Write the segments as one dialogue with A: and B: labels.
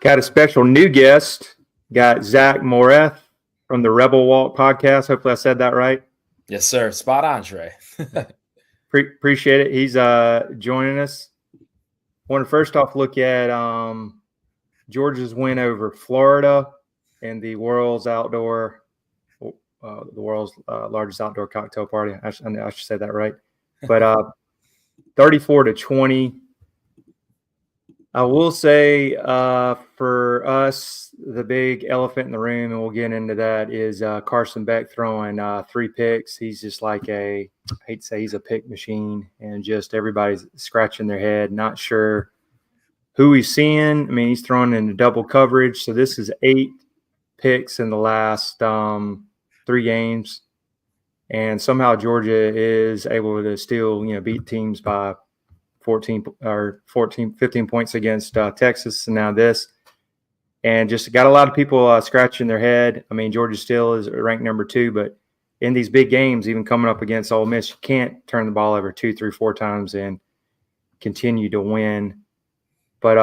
A: Got a special new guest. Got Zach Moreth from the Rebel Walk podcast. Hopefully I said that right.
B: Yes, sir. Spot on, Trey.
A: Appreciate it. He's joining us. Want to first off look at Georgia's win over Florida in the world's largest outdoor cocktail party. I should say that right. But 34-20. I will say for us, the big elephant in the room, and we'll get into that, is Carson Beck throwing 3 picks. He's just like I hate to say he's a pick machine, and just everybody's scratching their head, not sure who he's seeing. I mean, he's throwing into double coverage. So this is 8 picks in the last 3 games. And somehow Georgia is able to still, beat teams by 15 points against Texas, and now this. And just got a lot of people scratching their head. I mean, Georgia still is ranked number 2, but in these big games, even coming up against Ole Miss, you can't turn the ball over 2, 3, 4 times and continue to win. But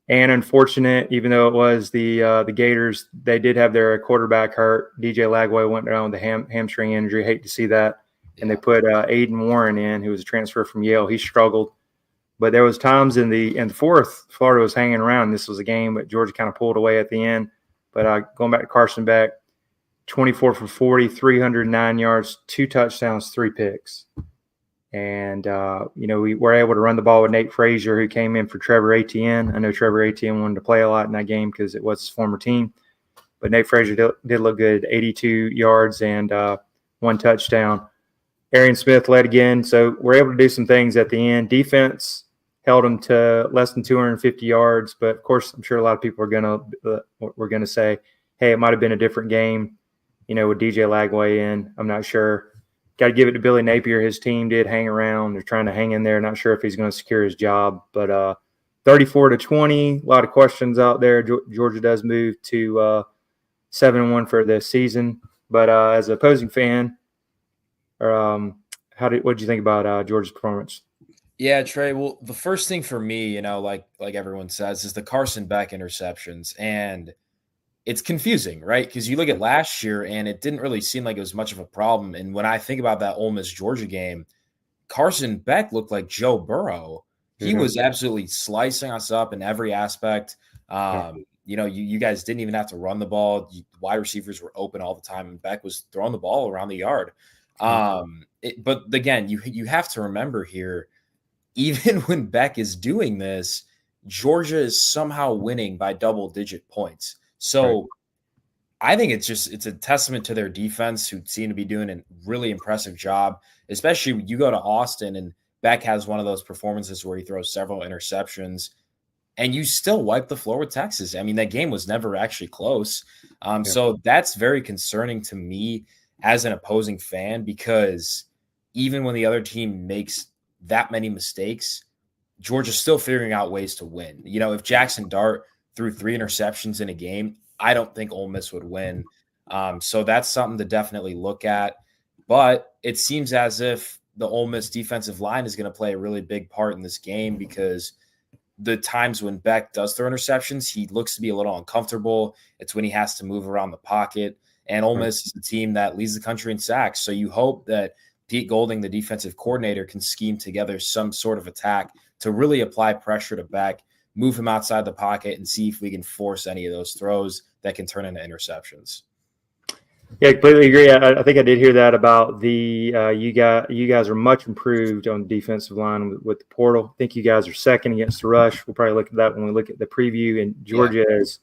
A: and unfortunate, even though it was the Gators, they did have their quarterback hurt. DJ Lagway went down with a hamstring injury. Hate to see that. And they put Aiden Warren in, who was a transfer from Yale. He struggled. But there was times in the fourth, Florida was hanging around. This was a game, but Georgia kind of pulled away at the end. But going back to Carson Beck, 24 for 40, 309 yards, 2 touchdowns, 3 picks. And, we were able to run the ball with Nate Frazier, who came in for Trevor Etienne. I know Trevor Etienne wanted to play a lot in that game because it was his former team. But Nate Frazier did look good, 82 yards and 1 touchdown. Arian Smith led again. So we're able to do some things at the end. Defense held them to less than 250 yards. But, of course, I'm sure a lot of people are going to say, hey, it might have been a different game, with DJ Lagway in. I'm not sure. Got to give it to Billy Napier. His team did hang around. They're trying to hang in there. Not sure if he's going to secure his job. But 34-20, a lot of questions out there. Georgia does move to 7-1 for this season. But as an opposing fan, what did you think about Georgia's performance?
B: Yeah, Trey. Well, the first thing for me, like everyone says, is the Carson Beck interceptions. And it's confusing, right? Because you look at last year, and it didn't really seem like it was much of a problem. And when I think about that Ole Miss-Georgia game, Carson Beck looked like Joe Burrow. He was absolutely slicing us up in every aspect. You guys didn't even have to run the ball. Wide receivers were open all the time, and Beck was throwing the ball around the yard. But again, you have to remember here, even when Beck is doing this, Georgia is somehow winning by double-digit points. So I think it's a testament to their defense, who seem to be doing a really impressive job, especially when you go to Austin and Beck has one of those performances where he throws several interceptions and you still wipe the floor with Texas. I mean, that game was never actually close. So that's very concerning to me as an opposing fan, because even when the other team makes that many mistakes, Georgia's still figuring out ways to win. If Jackson Dart threw 3 interceptions in a game, I don't think Ole Miss would win. So that's something to definitely look at. But it seems as if the Ole Miss defensive line is going to play a really big part in this game, because the times when Beck does throw interceptions, he looks to be a little uncomfortable. It's when he has to move around the pocket. And Ole Miss is the team that leads the country in sacks. So you hope that Pete Golding, the defensive coordinator, can scheme together some sort of attack to really apply pressure to Beck, move him outside the pocket, and see if we can force any of those throws that can turn into interceptions.
A: Yeah, completely agree. I think I did hear that about the you guys are much improved on the defensive line with the portal. I think you guys are second against the rush. We'll probably look at that when we look at the preview. And Georgia is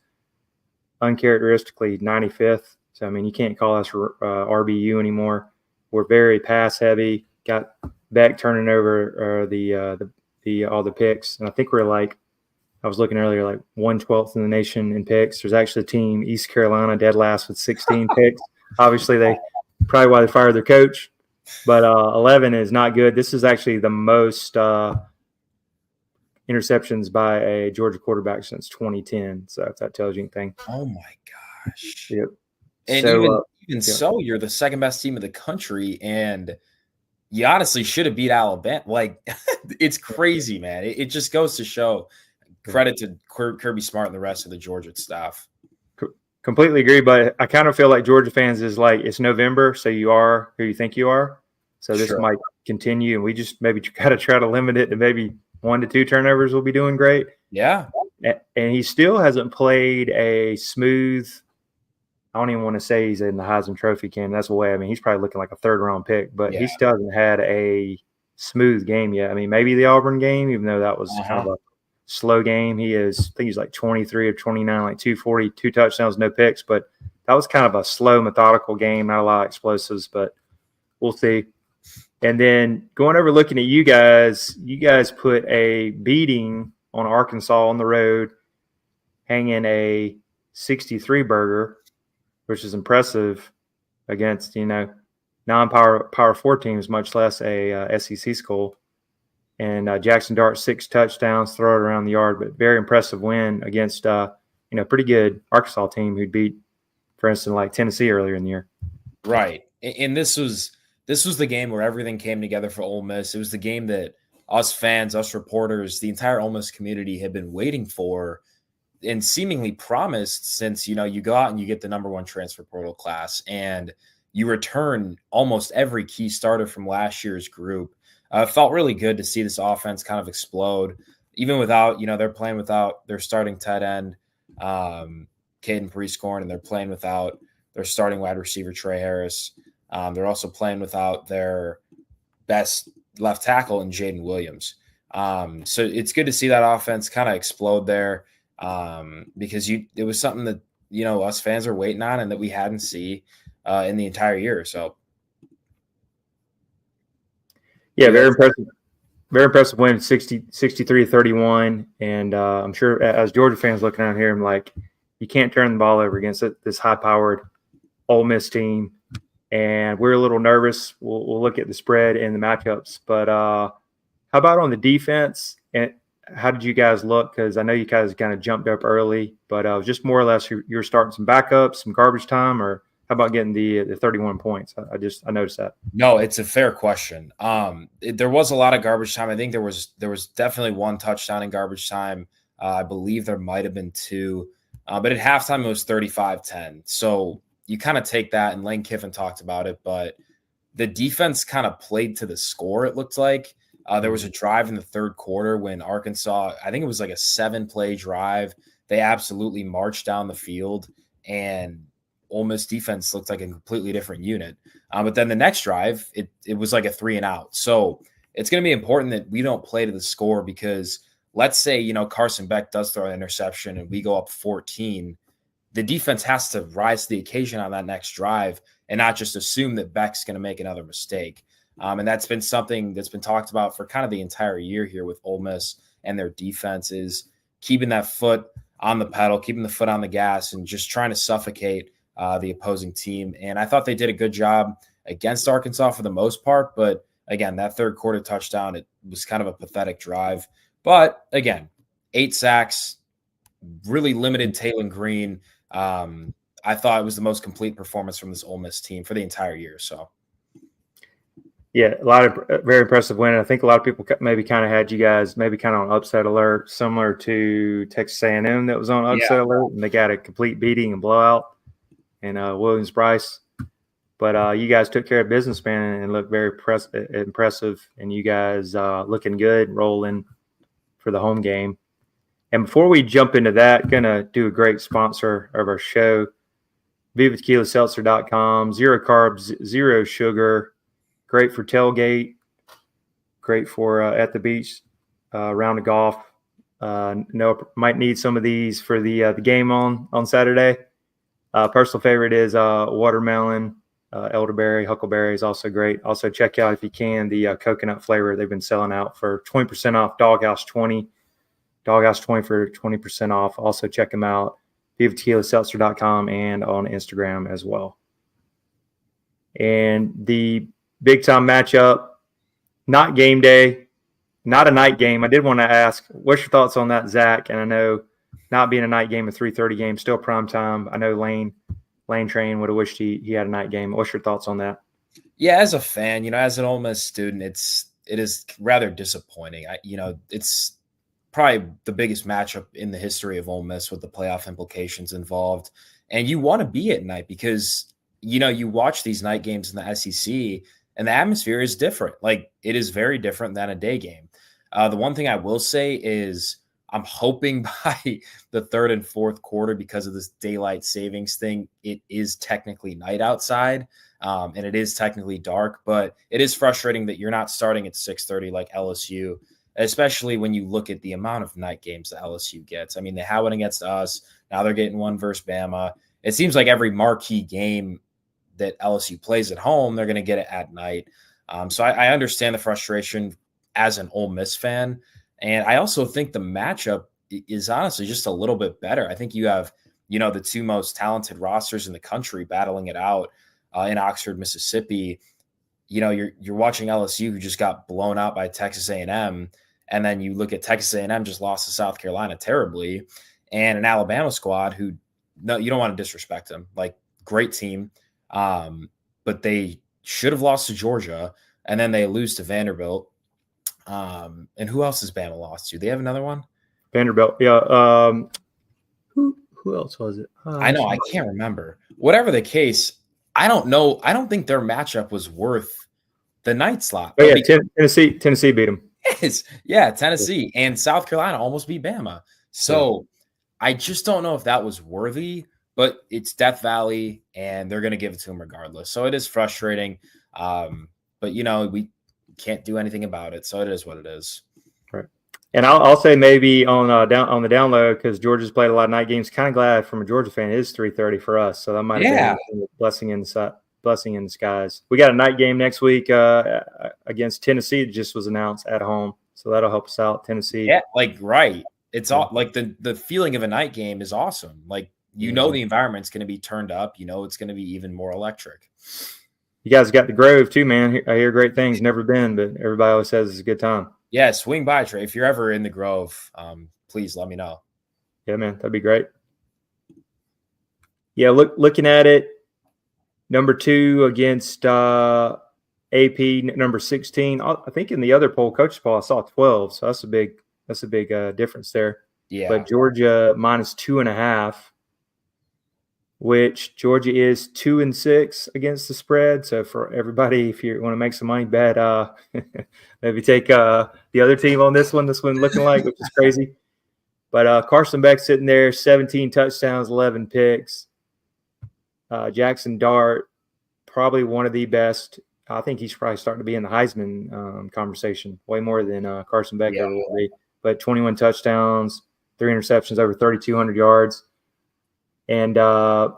A: uncharacteristically 95th. So, I mean, you can't call us RBU anymore. We're very pass heavy. Got Beck turning over all the picks, and I think we're I was looking earlier, 1/12th in the nation in picks. There's actually a team, East Carolina, dead last with 16 picks. Obviously, they probably why they fired their coach, but 11 is not good. This is actually the most interceptions by a Georgia quarterback since 2010. So if that tells you anything.
B: Oh my gosh!
A: Yep.
B: And so, so, you're the second best team in the country, and you honestly should have beat Alabama. It's crazy, man. It just goes to show credit to Kirby Smart and the rest of the Georgia staff.
A: Completely agree, but I kind of feel like Georgia fans is like it's November, so you are who you think you are. So this might continue, and we just maybe got to try to limit it to maybe 1 to 2 turnovers. Will be doing great.
B: Yeah,
A: and he still hasn't played a smooth. I don't even want to say he's in the Heisman Trophy can. That's the way. I mean, he's probably looking like a 3rd-round pick, but he still hasn't had a smooth game yet. I mean, maybe the Auburn game, even though that was kind of a slow game. I think he's like 23 of 29, like 240, 2 touchdowns, no picks. But that was kind of a slow, methodical game, not a lot of explosives, but we'll see. And then going over looking at you guys put a beating on Arkansas on the road, hanging a 63 burger, which is impressive against, non-power 4 teams, much less a SEC school. And Jackson Dart 6 touchdowns, throw it around the yard, but very impressive win against pretty good Arkansas team who'd beat, for instance, like Tennessee earlier in the year.
B: Right, and this was the game where everything came together for Ole Miss. It was the game that us fans, us reporters, the entire Ole Miss community had been waiting for and seemingly promised since, you go out and you get the number 1 transfer portal class and you return almost every key starter from last year's group. It felt really good to see this offense kind of explode, even without, they're playing without their starting tight end, Caden Prieskorn, and they're playing without their starting wide receiver, Trey Harris. They're also playing without their best left tackle in Jaden Williams. So it's good to see that offense kind of explode there because it was something that, us fans are waiting on and that we hadn't seen in the entire year. So.
A: Yeah, very impressive. Very impressive win, 63-31. And I'm sure as Georgia fans looking out here, I'm like, you can't turn the ball over against this high-powered Ole Miss team. And we're a little nervous. We'll look at the spread and the matchups. But how about on the defense? And how did you guys look? Because I know you guys kind of jumped up early, but just more or less you're starting some backups, some garbage time, or how about getting the 31 points? I noticed that.
B: No, it's a fair question. There was a lot of garbage time. I think there was definitely 1 touchdown in garbage time. I believe there might have been 2, but at halftime it was 35-10. So you kind of take that, and Lane Kiffin talked about it, but the defense kind of played to the score. It looked like there was a drive in the 3rd quarter when Arkansas, I think it was like a 7-play drive. They absolutely marched down the field, and Ole Miss defense looked like a completely different unit. But then the next drive, it was like a 3-and-out. So it's going to be important that we don't play to the score because let's say, Carson Beck does throw an interception and we go up 14. The defense has to rise to the occasion on that next drive and not just assume that Beck's going to make another mistake. And that's been something that's been talked about for kind of the entire year here with Ole Miss and their defense is keeping that foot on the pedal, keeping the foot on the gas, and just trying to suffocate the opposing team. And I thought they did a good job against Arkansas for the most part. But again, that 3rd quarter touchdown, it was kind of a pathetic drive. But again, 8 sacks, really limited Taylon Green. I thought it was the most complete performance from this Ole Miss team for the entire year. So.
A: Yeah, a lot of very impressive win. I think a lot of people maybe kind of had you guys maybe kind of on upset alert, similar to Texas A&M that was on upset alert, and they got a complete beating and blowout. And Williams-Brice. But you guys took care of business, man, and looked very impressive. And you guys looking good, rolling for the home game. And before we jump into that, going to do a great sponsor of our show, VivaTequilaSeltzer.com. 0 carbs, 0 sugar. Great for tailgate. Great for at the beach, round of golf. Might need some of these for the game on Saturday. Personal favorite is watermelon, elderberry, huckleberry is also great. Also check out, if you can, the coconut flavor they've been selling out for 20% off. Doghouse 20 for 20% off. Also check them out, VivaTequilaSeltzer.com and on Instagram as well. And the big time matchup, not game day, not a night game. I did want to ask, what's your thoughts on that, Zach? And I know not being a night game, a 3:30 game, still prime time. I know Lane Train would have wished he had a night game. What's your thoughts on that?
B: Yeah, as a fan, as an Ole Miss student, it is rather disappointing. It's probably the biggest matchup in the history of Ole Miss with the playoff implications involved. And you want to be at night because, you watch these night games in the SEC and the atmosphere is different. Like, it is very different than a day game. The one thing I will say is I'm hoping by the third and fourth quarter, because of this daylight savings thing, it is technically night outside. And it is technically dark, but it is frustrating that you're not starting at 6:30 like LSU, especially when you look at the amount of night games that LSU gets. I mean, they had one against us. Now they're getting one versus Bama. It seems like every marquee game that LSU plays at home, they're going to get it at night. So I understand the frustration as an Ole Miss fan. And I also think the matchup is honestly just a little bit better. I think you have, the two most talented rosters in the country battling it out in Oxford, Mississippi. You're watching LSU, who just got blown out by Texas A&M, and then you look at Texas A&M just lost to South Carolina terribly, and an Alabama squad who, no, you don't want to disrespect them, like, great team, but they should have lost to Georgia, and then they lose to Vanderbilt. And who else has Bama lost to? They have another one.
A: Vanderbilt, yeah. Who else was it?
B: I know, I can't remember. Whatever the case, I don't know. I don't think their matchup was worth the night slot.
A: Oh, yeah, Tennessee beat them.
B: Yeah, Tennessee and South Carolina almost beat Bama. So I just don't know if that was worthy, but it's Death Valley, and they're going to give it to them regardless. So it is frustrating, but we can't do anything about it. So it is what it is.
A: Right. And I'll say maybe on the down low, because Georgia's played a lot of night games. Kind of glad from a Georgia fan it is 3:30 for us, so that might have been a blessing in disguise. We got a night game next week against Tennessee. It just was announced at home, so that'll help us out. Tennessee,
B: yeah, right. It's all like the feeling of a night game is awesome. Like, the environment's going to be turned up. It's going to be even more electric.
A: You guys got the Grove too, man. I hear great things. Never been, but everybody always says it's a good time.
B: Yeah, swing by, Trey. If you're ever in the Grove, please let me know.
A: Yeah, man, that'd be great. Yeah, looking at it, number 2 against AP, number 16. I think in the other poll, coach's poll, I saw 12, so that's a big difference there.
B: Yeah,
A: but Georgia -2.5. Which Georgia is 2-6 against the spread. So for everybody, if you want to make some money, bet maybe take the other team on this one. This one looking like, which is crazy. But Carson Beck sitting there, 17 touchdowns, 11 picks. Jackson Dart, probably one of the best. I think he's probably starting to be in the Heisman conversation way more than Carson Beck ever will be. But 21 touchdowns, 3 interceptions, over 3,200 yards. And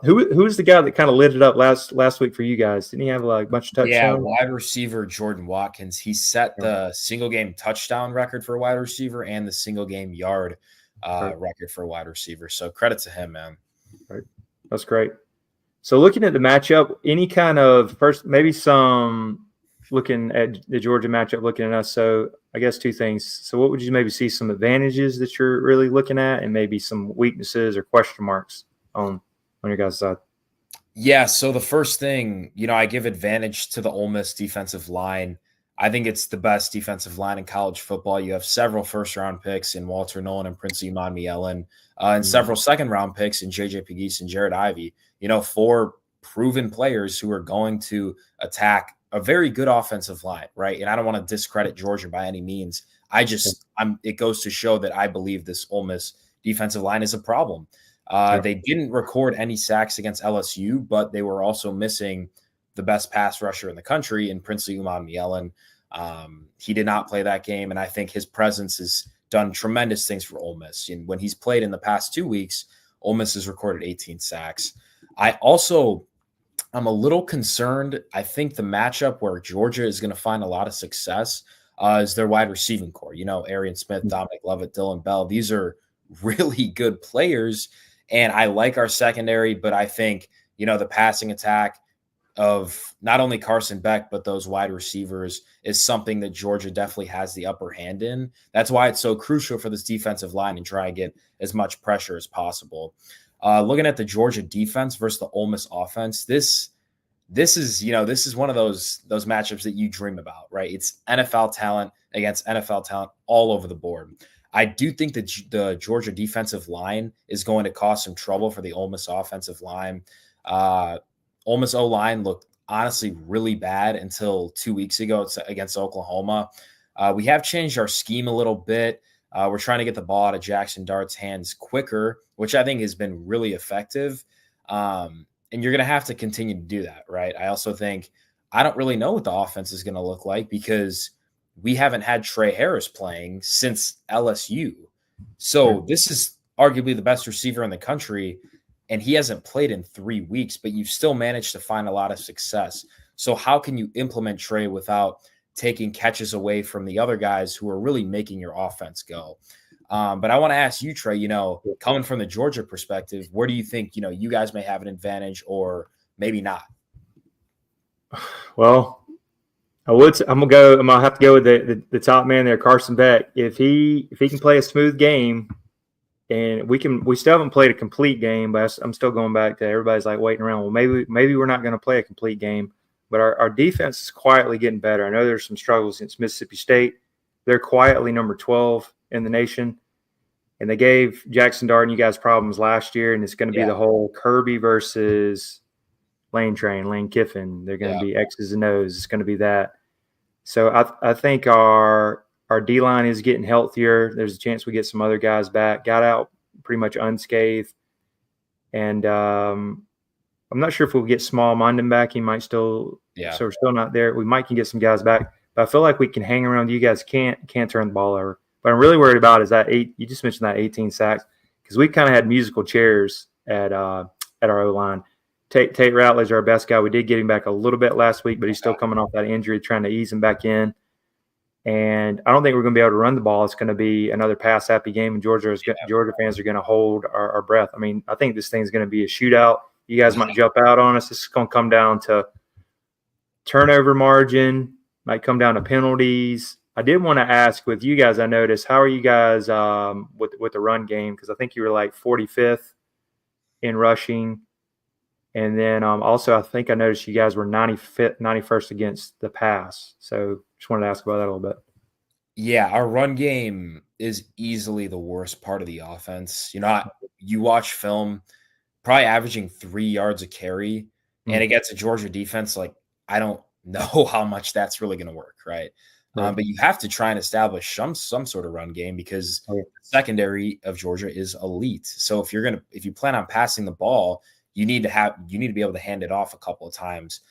A: who's the guy that kind of lit it up last week for you guys? Didn't he have a bunch of touchdowns?
B: Yeah, wide receiver Jordan Watkins. He set the single game touchdown record for a wide receiver and the single game yard record for a wide receiver. So credit to him, man.
A: Right, that's great. So looking at the matchup, any kind of first, maybe some looking at the Georgia matchup, looking at us. So I guess 2 things. So what would you maybe see some advantages that you're really looking at, and maybe some weaknesses or question marks on your guys' side?
B: Yeah, so the first thing, I give advantage to the Ole Miss defensive line. I think it's the best defensive line in college football. You have several first-round picks in Walter Nolan and Prince Iman-Mielen, and several second-round picks in J.J. Pegues and Jared Ivey. 4 proven players who are going to attack a very good offensive line, right? And I don't want to discredit Georgia by any means. It goes to show that I believe this Ole Miss defensive line is a problem. They didn't record any sacks against LSU, but they were also missing the best pass rusher in the country in Prince Iman-Mielen. He did not play that game, and I think his presence has done tremendous things for Ole Miss. And when he's played in the past 2 weeks, Ole Miss has recorded 18 sacks. I'm a little concerned. I think the matchup where Georgia is going to find a lot of success is their wide receiving core. Arian Smith, Dominic Lovett, Dylan Bell. These are really good players. And I like our secondary, but I think, the passing attack of not only Carson Beck, but those wide receivers is something that Georgia definitely has the upper hand in. That's why it's so crucial for this defensive line and try and get as much pressure as possible. Looking at the Georgia defense versus the Ole Miss offense, this is one of those matchups that you dream about, right? It's NFL talent against NFL talent all over the board. I do think that the Georgia defensive line is going to cause some trouble for the Ole Miss offensive line. Uh, Ole Miss O-line looked honestly really bad until 2 weeks ago against Oklahoma. We have changed our scheme a little bit. We're trying to get the ball out of Jackson Dart's hands quicker, which I think has been really effective. And you're going to have to continue to do that, right? I also think I don't really know what the offense is going to look like because we haven't had Trey Harris playing since LSU. So this is arguably the best receiver in the country, and he hasn't played in 3 weeks, but you've still managed to find a lot of success. So how can you implement Trey without taking catches away from the other guys who are really making your offense go? But I want to ask you, Trey, coming from the Georgia perspective, where do you think, you guys may have an advantage or maybe not?
A: Well, I'm gonna have to go with the top man there, Carson Beck. If he can play a smooth game, and we still haven't played a complete game, but I'm still going back to everybody's like waiting around. Well, maybe we're not going to play a complete game, but our defense is quietly getting better. I know there's some struggles against Mississippi State. They're quietly number 12 in the nation, and they gave Jackson Dart and you guys problems last year, and it's going to be the whole Kirby versus Lane Kiffin. They're going to be X's and O's. It's going to be that. So I think our D-line is getting healthier. There's a chance we get some other guys back. Got out pretty much unscathed. And I'm not sure if we'll get Small Mondon back. He might still so we're still not there. We might can get some guys back. But I feel like we can hang around. You guys can't turn the ball over. What I'm really worried about is that you just mentioned that 18 sacks, because we kind of had musical chairs at our O-line. Tate Ratledge, our best guy. We did get him back a little bit last week, but he's still coming off that injury, trying to ease him back in. And I don't think we're going to be able to run the ball. It's going to be another pass-happy game, and Georgia fans are going to hold our breath. I mean, I think this thing's going to be a shootout. You guys might jump out on us. This is going to come down to turnover margin, might come down to penalties. I did want to ask with you guys, I noticed, how are you guys with the run game? Because I think you were like 45th in rushing. And then also, I think I noticed you guys were 91st against the pass. So just wanted to ask about that a little bit.
B: Yeah, our run game is easily the worst part of the offense. You watch film, probably averaging 3 yards a carry, and against a Georgia defense, like, I don't know how much that's really going to work, right? But you have to try and establish some sort of run game because the secondary of Georgia is elite. So if you plan on passing the ball, you need to be able to hand it off a couple of times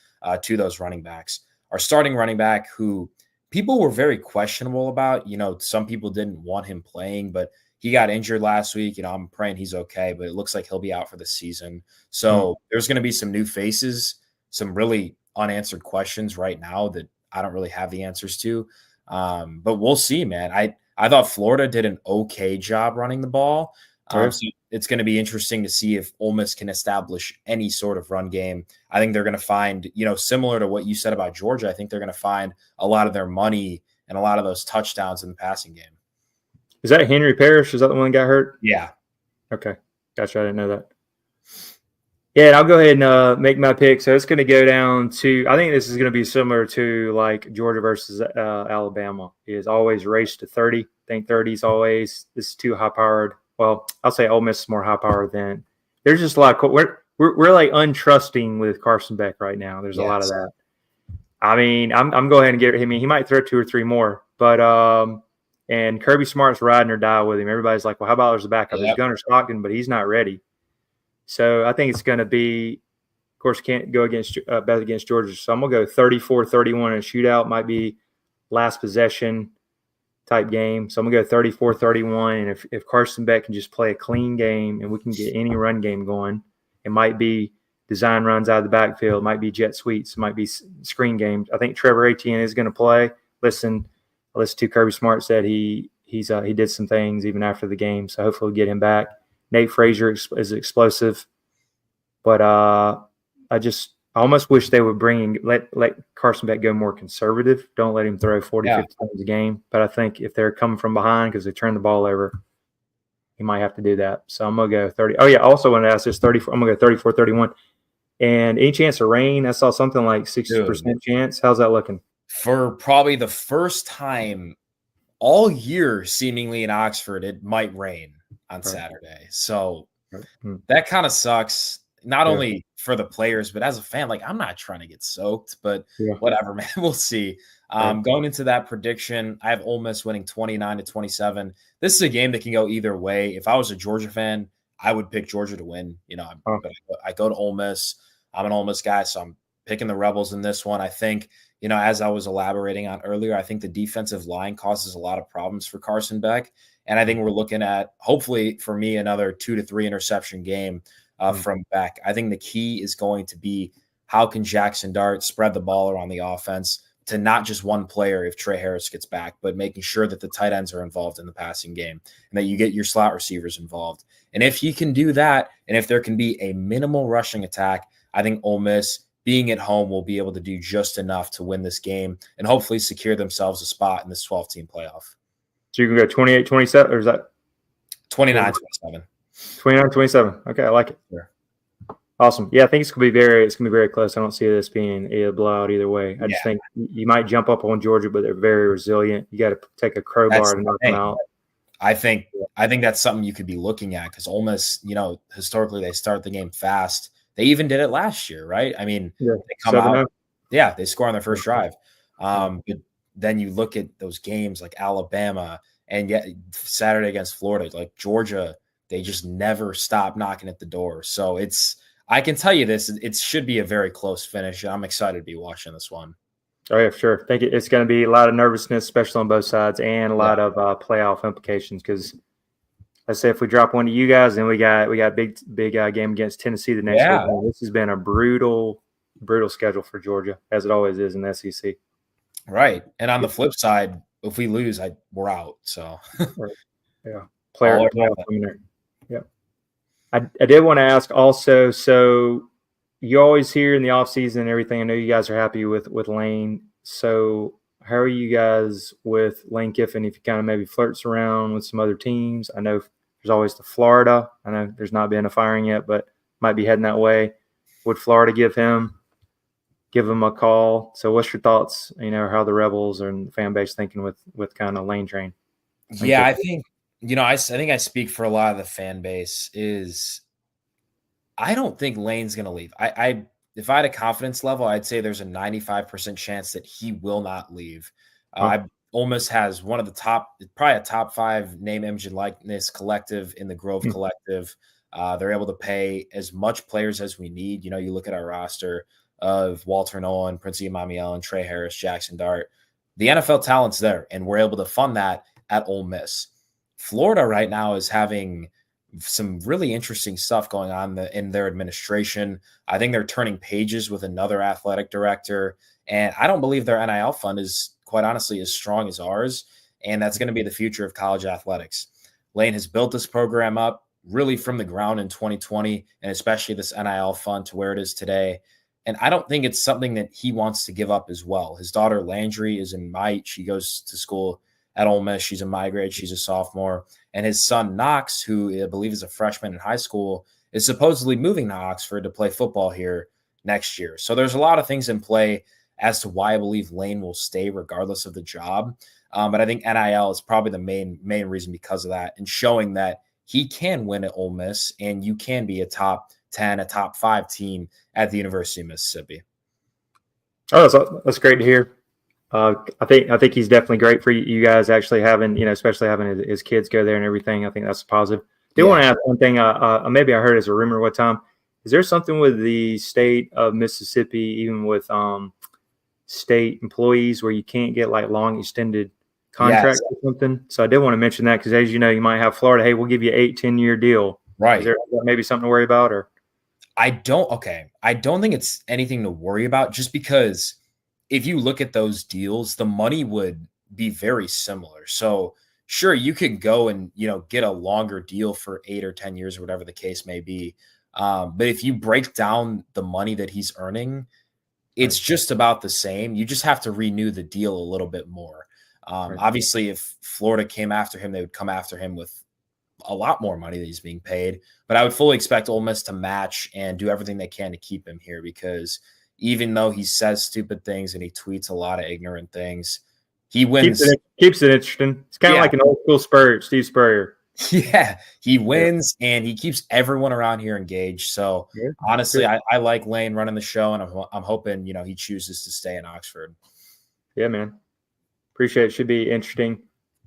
B: to those running backs. Our starting running back, who people were very questionable about, some people didn't want him playing, but he got injured last week. I'm praying he's okay, but it looks like he'll be out for the season. So there's going to be some new faces, some really unanswered questions right now that I don't really have the answers to. But we'll see, man. I thought Florida did an okay job running the ball. So it's going to be interesting to see if Ole Miss can establish any sort of run game. I think they're going to find, similar to what you said about Georgia, I think they're going to find a lot of their money and a lot of those touchdowns in the passing game.
A: Is that Henry Parrish? Is that the one that got hurt?
B: Yeah.
A: Okay. Gotcha. I didn't know that. Yeah, and I'll go ahead and make my pick. So it's going to go down to, I think this is going to be similar to like Georgia versus Alabama. It is always race to 30. I think 30 is always, this is too high-powered. Well, I'll say Ole Miss is more high-powered than – there's just a lot of – we're like untrusting with Carson Beck right now. There's a lot of that. I mean, I'm going ahead and get – I mean, he might throw 2 or 3 more. But and Kirby Smart's riding or die with him. Everybody's like, well, how about there's a backup? There's Gunnar Stockton, but he's not ready. So I think it's going to be – of course, can't go bet against Georgia. So I'm going to go 34-31 in a shootout. Might be last possession type game. So I'm going to go 34-31. And if Carson Beck can just play a clean game and we can get any run game going, it might be design runs out of the backfield. It might be jet sweeps. It might be screen games. I think Trevor Etienne is going to play. I listened to Kirby Smart said he did some things even after the game. So hopefully we'll get him back. Nate Frazier is explosive. But I almost wish they would let Carson Beck go more conservative. Don't let him throw 40, 50 times a game. But I think if they're coming from behind because they turn the ball over, he might have to do that. So I'm going to go 30. Oh, yeah, I also want to ask this 34. I'm going to go 34-31. And any chance of rain? I saw something like 60% chance. How's that looking?
B: For probably the first time all year, seemingly in Oxford, it might rain on
A: Right.
B: Saturday. So
A: Right. Hmm.
B: that kind of sucks, not
A: Yeah.
B: only for the players, but as a fan, like I'm not trying to get soaked, but
A: Yeah.
B: whatever, man. We'll see.
A: Right.
B: Going into that prediction, I have Ole Miss winning 29-27. This is a game that can go either way. If I was a Georgia fan, I would pick Georgia to win.
A: Oh,
B: But I go to Ole Miss. I'm an Ole Miss guy, so I'm picking the Rebels in this one. I think, as I was elaborating on earlier, I think the defensive line causes a lot of problems for Carson Beck. And I think we're looking at, hopefully for me, another 2 to 3 interception game from Beck. I think the key is going to be how can Jackson Dart spread the ball around the offense to not just one player if Trey Harris gets back, but making sure that the tight ends are involved in the passing game and that you get your slot receivers involved. And if he can do that, and if there can be a minimal rushing attack, I think Ole Miss, being at home, will be able to do just enough to win this game and hopefully secure themselves a spot in this 12-team playoff.
A: so you can go 28-27, or is that
B: 29-27?
A: 29-27? Okay, I like it.
B: Sure.
A: Awesome. Yeah, I think it's gonna be very close. I don't see this being a blowout either way. I just think you might jump up on Georgia, but they're very resilient. You got to take a crowbar to knock them out.
B: I think that's something you could be looking at, because Ole Miss, historically they start the game fast. They even did it last year, right? I mean,
A: Yeah,
B: they come
A: 7-0.
B: out, they score on their first drive. But then you look at those games like Alabama, and yet Saturday against Florida, like Georgia, they just never stop knocking at the door. So I can tell you this, it should be a very close finish. I'm excited to be watching this one.
A: Oh yeah, sure. I think it's going to be a lot of nervousness, especially on both sides, and a lot of playoff implications. Because let's say if we drop one to you guys, then we got big game against Tennessee the next week. This has been a brutal schedule for Georgia, as it always is in the SEC.
B: Right, and on the flip side, if we lose, we're out. So
A: right. Yeah, playoff winner. Yeah. I did want to ask also, so you always hear in the offseason and everything, I know you guys are happy with Lane. So how are you guys with Lane Kiffin if he kind of maybe flirts around with some other teams? I know there's always the Florida. I know there's not been a firing yet, but might be heading that way. Would Florida give him a call? So what's your thoughts, how the Rebels and the fan base thinking with kind of Lane train?
B: Yeah, I think I think I speak for a lot of the fan base. I don't think Lane's going to leave. If I had a confidence level, I'd say there's a 95% chance that he will not leave. Ole Miss has one of the probably a top 5 name, image, and likeness collective in the Grove Collective. They're able to pay as much players as we need. You look at our roster of Walter Nolan, Prince Emmanuel, and Trey Harris, Jackson Dart. The NFL talent's there, and we're able to fund that at Ole Miss. Florida right now is having some really interesting stuff going on in their administration. I think they're turning pages with another athletic director, and I don't believe their NIL fund is, quite honestly, as strong as ours, and that's going to be the future of college athletics. Lane has built this program up really from the ground in 2020, and especially this NIL fund to where it is today. And I don't think it's something that he wants to give up as well. His daughter Landry is in she goes to school at Ole Miss. She's in my grade. She's a sophomore. And his son Knox, who I believe is a freshman in high school, is supposedly moving to Oxford to play football here next year. So there's a lot of things in play as to why I believe Lane will stay regardless of the job. But I think NIL is probably the main reason because of that, and showing that he can win at Ole Miss and you can be a top 10, a top 5 team at the University of Mississippi.
A: Oh, that's great to hear. I think he's definitely great for you guys actually having, especially having his kids go there and everything. I think that's positive. I want to ask one thing. Maybe I heard as a rumor one time. Is there something with the state of Mississippi, even with state employees, where you can't get like long extended contracts or something? So I did want to mention that, because as you know, you might have Florida. Hey, we'll give you 8-10 year deal.
B: Right.
A: Is there maybe something to worry about, or?
B: I don't think it's anything to worry about, just because if you look at those deals, the money would be very similar. So sure, you could go and, get a longer deal for 8 or 10 years or whatever the case may be. But if you break down the money that he's earning, it's just about the same. You just have to renew the deal a little bit more. Obviously, if Florida came after him, they would come after him with a lot more money that he's being paid. But I would fully expect Ole Miss to match and do everything they can to keep him here, because even though he says stupid things and he tweets a lot of ignorant things, He wins.
A: Keeps it interesting. It's kind of like an old school Steve Spurrier.
B: Yeah, he wins and he keeps everyone around here engaged. So honestly, I like Lane running the show, and I'm hoping he chooses to stay in Oxford.
A: Yeah, man. Appreciate it. Should be interesting.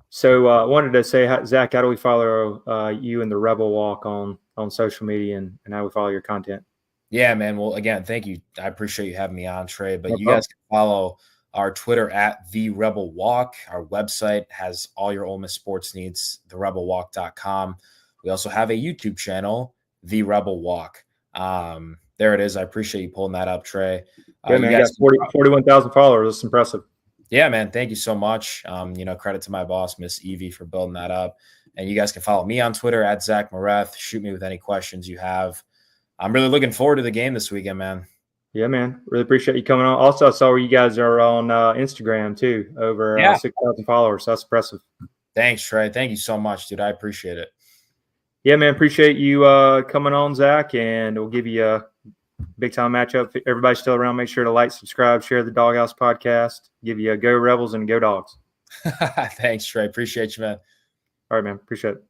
A: So I wanted to say, Zach, how do we follow you and the Rebel Walk on social media, and how we follow your content?
B: Yeah, man. Well, again, thank you. I appreciate you having me on, Trey. But
A: No
B: you
A: problem.
B: guys can follow our Twitter at The Rebel Walk. Our website has all your Ole Miss sports needs, therebelwalk.com. We also have a YouTube channel, The Rebel Walk. There it is. I appreciate you pulling that up, Trey.
A: Yeah, man. You got 41,000 followers. That's impressive.
B: Yeah, man. Thank you so much. Credit to my boss, Miss Evie, for building that up. And you guys can follow me on Twitter at Zach Mareth. Shoot me with any questions you have. I'm really looking forward to the game this weekend, man.
A: Yeah, man. Really appreciate you coming on. Also, I saw where you guys are on Instagram too, over 6,000 followers. So that's impressive.
B: Thanks, Trey. Thank you so much, dude. I appreciate it.
A: Yeah, man. Appreciate you coming on, Zach, and we'll give you a big time matchup. If everybody's still around, make sure to like, subscribe, share the Doghouse podcast. Give you a go Rebels and go Dogs.
B: Thanks, Trey. Appreciate you, man.
A: All right, man. Appreciate it.